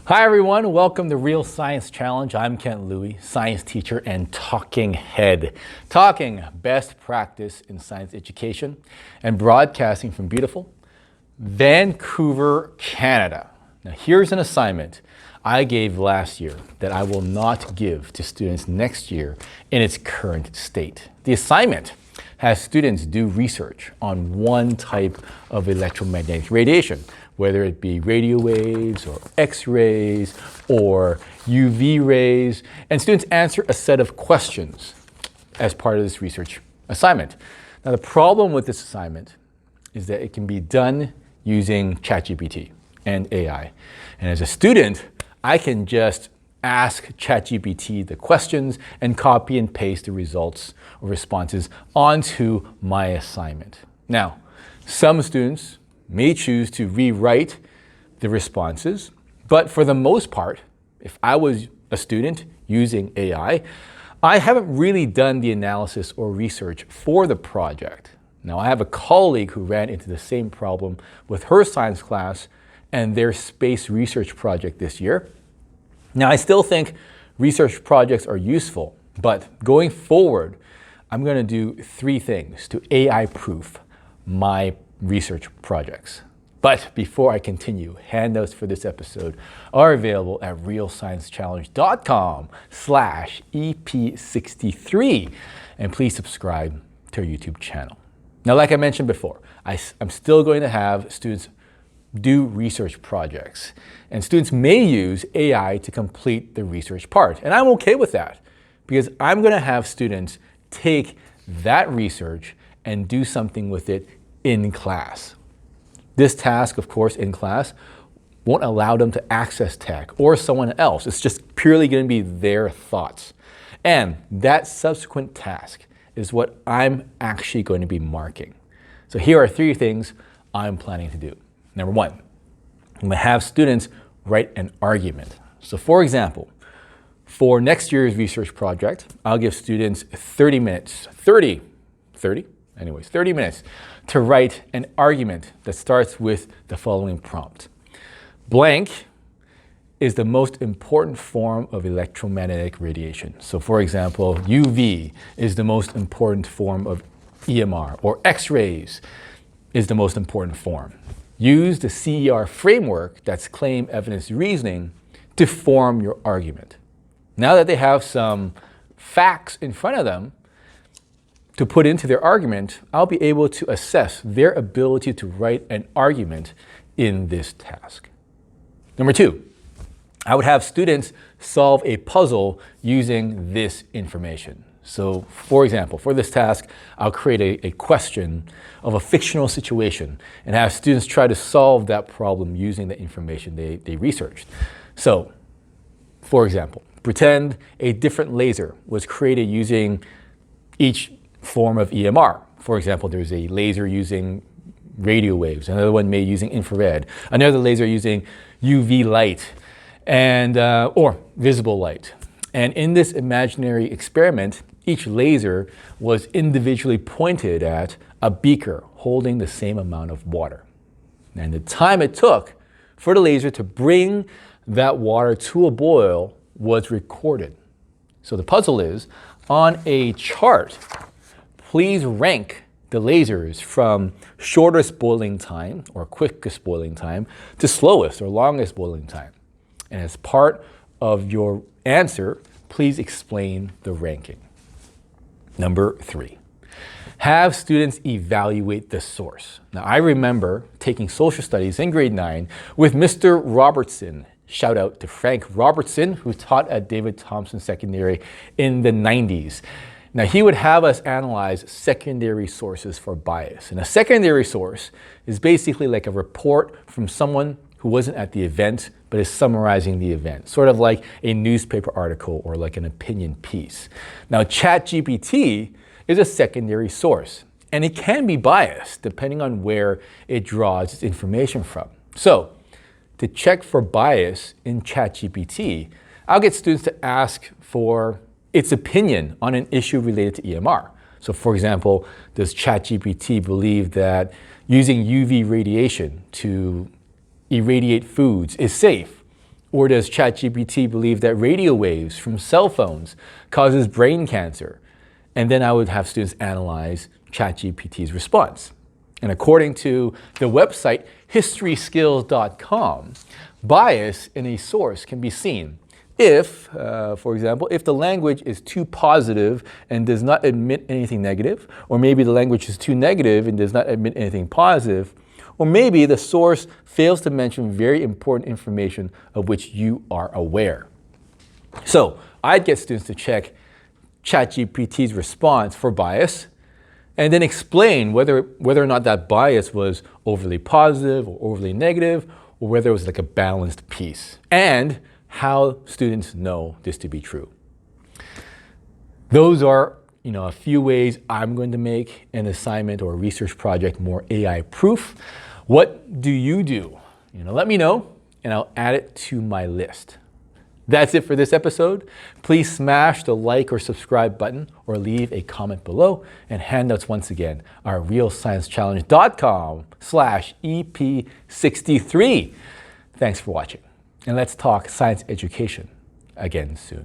Hi everyone, welcome to Real Science Challenge. I'm Kent Louie, science teacher and talking head. Talking best practice in science education and broadcasting from beautiful Vancouver, Canada. Now here's an assignment I gave last year that I will not give to students next year in its current state. The assignment has students do research on one type of electromagnetic radiation, whether it be radio waves or X-rays or UV rays, and students answer a set of questions as part of this research assignment. Now the problem with this assignment is that it can be done using ChatGPT and AI. And as a student, I can just ask ChatGPT the questions and copy and paste the results or responses onto my assignment. Now, some students may choose to rewrite the responses, but for the most part, if I was a student using AI, I haven't really done the analysis or research for the project. Now, I have a colleague who ran into the same problem with her science class and their space research project this year. Now, I still think research projects are useful, but going forward, I'm going to do three things to AI-proof my research projects. But before I continue, handouts for this episode are available at realsciencechallenge.com/EP63. And please subscribe to our YouTube channel. Now, like I mentioned before, I'm still going to have students do research projects. And students may use AI to complete the research part. And I'm okay with that because I'm going to have students take that research and do something with it in class. This task, of course, in class won't allow them to access tech or someone else. It's just purely going to be their thoughts. And that subsequent task is what I'm actually going to be marking. So here are three things I'm planning to do. Number one, I'm going to have students write an argument. So for example, for next year's research project, I'll give students 30 minutes to write an argument that starts with the following prompt. Blank is the most important form of electromagnetic radiation. So for example, UV is the most important form of EMR, or X-rays is the most important form. Use the CER framework, that's claim, evidence, reasoning, to form your argument. Now that they have some facts in front of them to put into their argument, I'll be able to assess their ability to write an argument in this task. Number two, I would have students solve a puzzle using this information. So for example, for this task, I'll create a question of a fictional situation and have students try to solve that problem using the information they researched. So for example, pretend a different laser was created using each form of EMR. For example, there's a laser using radio waves, another one made using infrared, another laser using UV light and or visible light. And in this imaginary experiment, each laser was individually pointed at a beaker holding the same amount of water. And the time it took for the laser to bring that water to a boil was recorded. So the puzzle is, on a chart, please rank the lasers from shortest boiling time or quickest boiling time to slowest or longest boiling time. And as part of your answer, please explain the ranking. Number three, have students evaluate the source. Now, I remember taking social studies in grade 9 with Mr. Robertson. Shout out to Frank Robertson, who taught at David Thompson Secondary in the 90s. Now, he would have us analyze secondary sources for bias. And a secondary source is basically like a report from someone who wasn't at the event, but is summarizing the event, sort of like a newspaper article or like an opinion piece. Now, ChatGPT is a secondary source, and it can be biased depending on where it draws its information from. So, to check for bias in ChatGPT, I'll get students to ask for its opinion on an issue related to EMR. So for example, does ChatGPT believe that using UV radiation to irradiate foods is safe? Or does ChatGPT believe that radio waves from cell phones causes brain cancer? And then I would have students analyze ChatGPT's response. And according to the website historyskills.com, bias in a source can be seen if, for example, if the language is too positive and does not admit anything negative, or maybe the language is too negative and does not admit anything positive, or maybe the source fails to mention very important information of which you are aware. So I'd get students to check ChatGPT's response for bias and then explain whether or not that bias was overly positive or overly negative, or whether it was like a balanced piece, and how students know this to be true. Those are a few ways I'm going to make an assignment or a research project more AI proof. What do you do? Let me know and I'll add it to my list. That's it for this episode. Please smash the like or subscribe button or leave a comment below. And handouts once again are realsciencechallenge.com/EP63. Thanks for watching. And let's talk science education again soon.